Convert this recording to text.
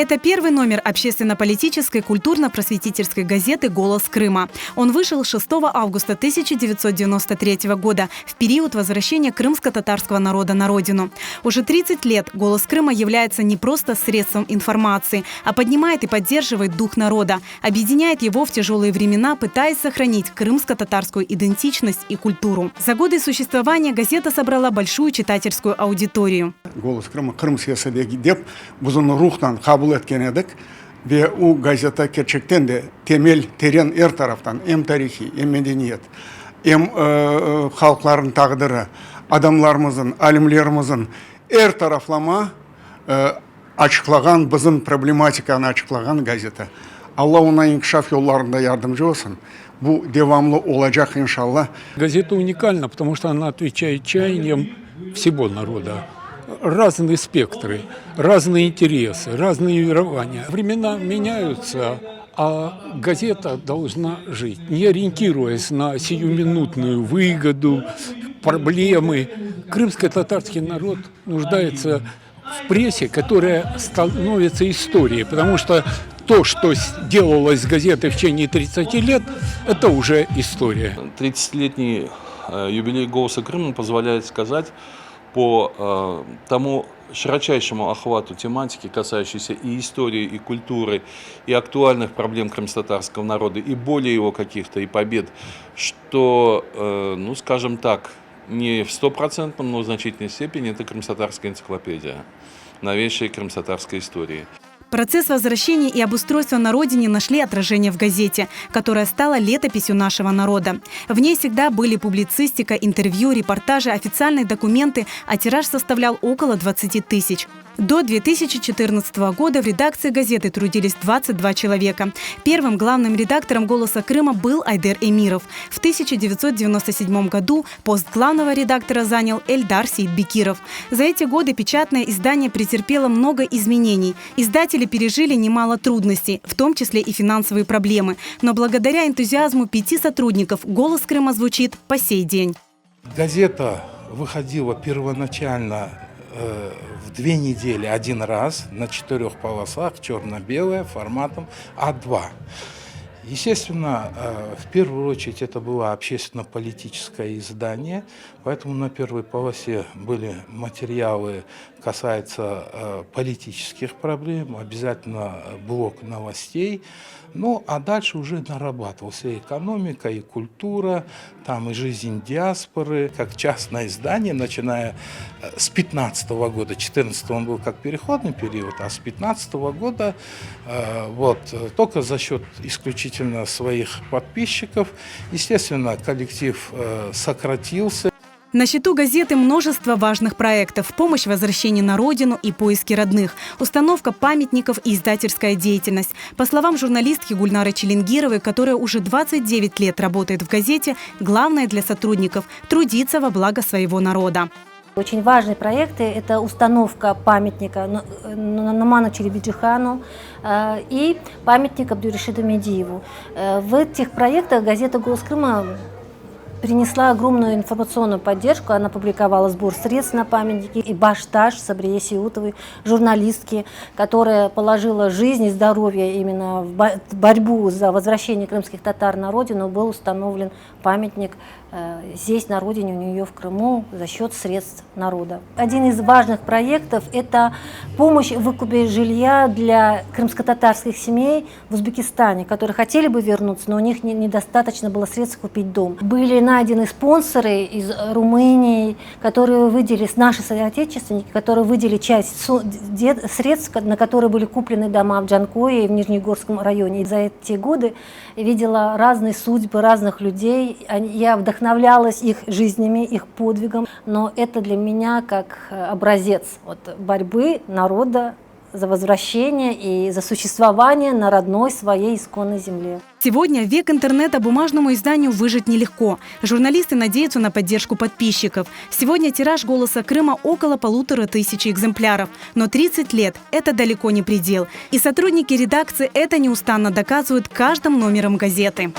Это первый номер общественно-политической культурно-просветительской газеты «Голос Крыма». Он вышел 6 августа 1993 года, в период возвращения крымско-татарского народа на родину. Уже 30 лет «Голос Крыма» является не просто средством информации, а поднимает и поддерживает дух народа, объединяет его в тяжелые времена, пытаясь сохранить крымско-татарскую идентичность и культуру. За годы существования газета собрала большую читательскую аудиторию. «Голос Крыма» Крым саясатыдегі деп бұзыны рухтан қабыл еткен едік. Ve o gazete gerçekten de temel, terin her taraftan hem tarihi, hem medeniyet, hem halkların takdiri, adamlarımızın, alimlerimizin her taraflama açıklayan, bizim problematikanı açıklayan gazete. Allah ona inkişaf yollarında yardımcı olsun. Bu devamlı olacak inşallah. Газета уникальна, потому что она отвечает чаяниям всего народа. Разные спектры, разные интересы, разные верования. Времена меняются, а газета должна жить, не ориентируясь на сиюминутную выгоду, проблемы. Крымско-татарский народ нуждается в прессе, которая становится историей, потому что то, что делалось с газетой в течение 30 лет, это уже история. 30-летний юбилей «Голоса Крыма» позволяет сказать по тому широчайшему охвату тематики, касающейся и истории, и культуры, и актуальных проблем крымско-татарского народа, и более его каких-то, и побед, что, ну, скажем так, не в 100%, но в значительной степени это крымско-татарская энциклопедия новейшей крымско-татарской истории. Процесс возвращения и обустройства на родине нашли отражение в газете, которая стала летописью нашего народа. В ней всегда были публицистика, интервью, репортажи, официальные документы, а тираж составлял около 20 тысяч. До 2014 года в редакции газеты трудились 22 человека. Первым главным редактором «Голоса Крыма» был Айдер Эмиров. В 1997 году пост главного редактора занял Эльдар Сейдбекиров. За эти годы печатное издание претерпело много изменений. Издатели пережили немало трудностей, в том числе и финансовые проблемы. Но благодаря энтузиазму 5 сотрудников «Голос Крыма» звучит по сей день. Газета выходила первоначально в 2 недели один раз на 4 полосах, черно-белая, форматом А2. Естественно, в первую очередь это было общественно-политическое издание, поэтому на первой полосе были материалы, касаются политических проблем, обязательно блок новостей. Ну, а дальше уже нарабатывалась и экономика, и культура, там и жизнь диаспоры, как частное издание, начиная с 2015 года. 2014 он был как переходный период, а с 2015 года только за счет исключительно своих подписчиков, естественно, коллектив сократился. На счету газеты множество важных проектов: помощь в возвращении на родину и поиски родных, установка памятников и издательская деятельность. По словам журналистки Гульнары Челенгировой, которая уже 29 лет работает в газете, главное для сотрудников – трудиться во благо своего народа. Очень важные проекты – это установка памятника Нуману Челебиджихану и памятника Абдурашиду Медиеву. В этих проектах газета «Голос Крыма» принесла огромную информационную поддержку. Она публиковала сбор средств на памятники. И Башташ Сабрие Сиутовой, журналистки, которая положила жизнь и здоровье именно в борьбу за возвращение крымских татар на родину, был установлен памятник здесь, на родине, у нее в Крыму, за счет средств народа. Один из важных проектов – это помощь в выкупе жилья для крымско-татарских семей в Узбекистане, которые хотели бы вернуться, но у них недостаточно было средств купить дом. Были найдены спонсоры из Румынии, которые выделили, наши соотечественники, которые выделили часть средств, на которые были куплены дома в Джанкое и в Нижнегорском районе. И за эти годы видела разные судьбы разных людей. Я вдохновлялась их жизнями, их подвигом, но это для меня как образец борьбы народа за возвращение и за существование на родной своей исконной земле. Сегодня, в век интернета, бумажному изданию выжить нелегко. Журналисты надеются на поддержку подписчиков. Сегодня тираж «Голоса Крыма» около 1500 экземпляров. Но 30 лет – это далеко не предел. И сотрудники редакции это неустанно доказывают каждым номером газеты.